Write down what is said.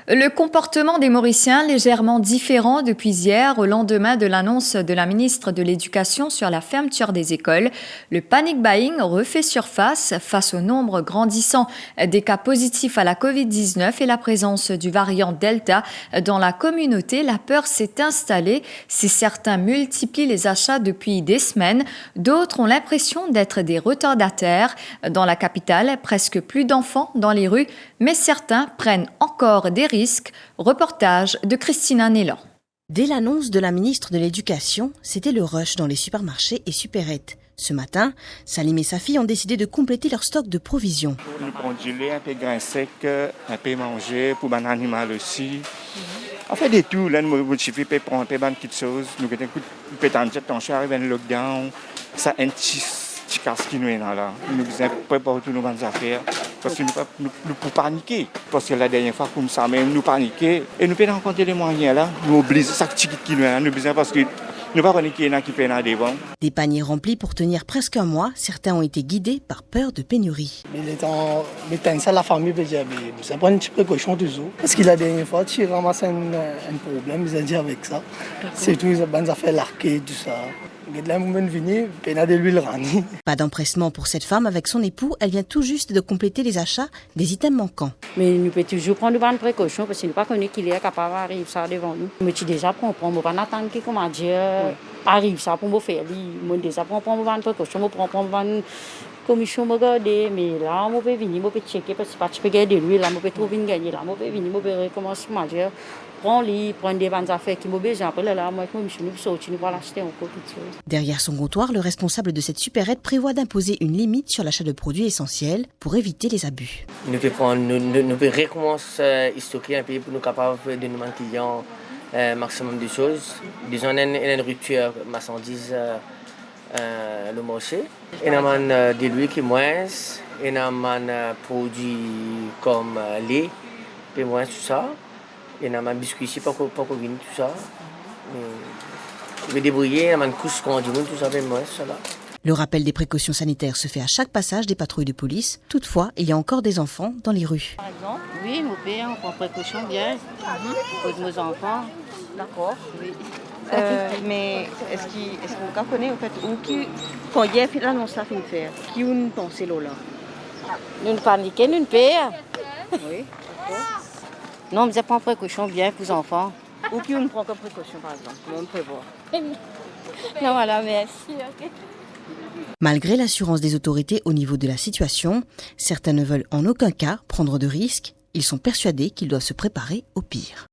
Le comportement des Mauriciens légèrement différent depuis hier au lendemain de l'annonce de la ministre de l'Éducation sur la fermeture des écoles. Le panic buying refait surface face au nombre grandissant des cas positifs à la Covid-19 et la présence du variant Delta. Dans la communauté, la peur s'est installée. Si certains multiplient les achats depuis des semaines, d'autres ont l'impression d'être des retardataires. Dans la capitale, presque plus d'enfants dans les rues, mais certains prennent encore des risques. Reportage de Christina Nélan. Dès l'annonce de la ministre de l'Éducation, c'était le rush dans les supermarchés et supérettes. Ce matin, Salim et sa fille ont décidé de compléter leur stock de provisions. Nous prenons du lait, un peu de grain sec, un peu manger pour les animaux aussi. On fait des tout, là, nous suffit prendre un peu de petites choses. Nous pouvons être arrivé un lockdown, ça un petit casse qui nous est là. Nous devons préparer toutes nos affaires parce que nous pouvons paniquer. Parce que la dernière fois, comme ça, même nous paniquer et nous pouvons rencontrer les moyens là. Nous obligons ça qui nous est là, nous besoin parce que nous ne paniquer qui peut là devant. Des paniers remplis pour tenir presque un mois, certains ont été guidés par peur de pénurie. Mais ça, la famille peut dire, ça prend une petite précaution toujours. Parce que la dernière fois, tu ramasses un problème, ils ont dit avec ça. C'est tout, ils ont fait l'arcade, tout ça. Pas d'empressement pour cette femme avec son époux, elle vient tout juste de compléter les achats des items manquants. Mais nous pouvons toujours prendre de bonnes précautions parce que nous ne connaissons pas qu'il est capable d'arriver ça devant nous. Mais tu déjà prends, on ne va pas attendre que comment dire arrive ça pour me faire. Moi déjà prends de bonnes précautions, on prend une commission me garder, mais là on peut venir, on peut checker parce que tu peux garder lui là, on peut trouver une gagnée là, on peut venir, on peut recommencer à manger. Prendre des bonnes affaires qui m'ont besoin. Après là, moi, je suis sorti, nous allons acheter encore toutes choses. Derrière son comptoir, le responsable de cette supérette prévoit d'imposer une limite sur l'achat de produits essentiels pour éviter les abus. Nous pouvons recommencer à stocker un peu pour nous capables de donner aux clients maximum de choses. Disons, une rupture marchandises le marché. Il y a des huiles qui moins, il y a des produits comme lait, et moins tout ça. Il y a un biscuit ici, pas tout ça. Je vais débrouiller, il y a une couche qu'on dit, tout ça, mais ça va. Le rappel des précautions sanitaires se fait à chaque passage des patrouilles de police. Toutefois, il y a encore des enfants dans les rues. Par exemple, oui, nous payons, on prend précaution bien pour nos enfants. D'accord, oui. Mais est-ce qu'on connaît en fait quand il y a l'annonce la fin de faire, qui on pense là? Nous ne paniquons, nous ne payons. Oui, d'accord. Non, mais prend précaution bien pour les enfants. Ou qui on prend comme précaution par exemple, comment on prévoit? Non, voilà, merci. Okay. Malgré l'assurance des autorités au niveau de la situation, certains ne veulent en aucun cas prendre de risques. Ils sont persuadés qu'ils doivent se préparer au pire.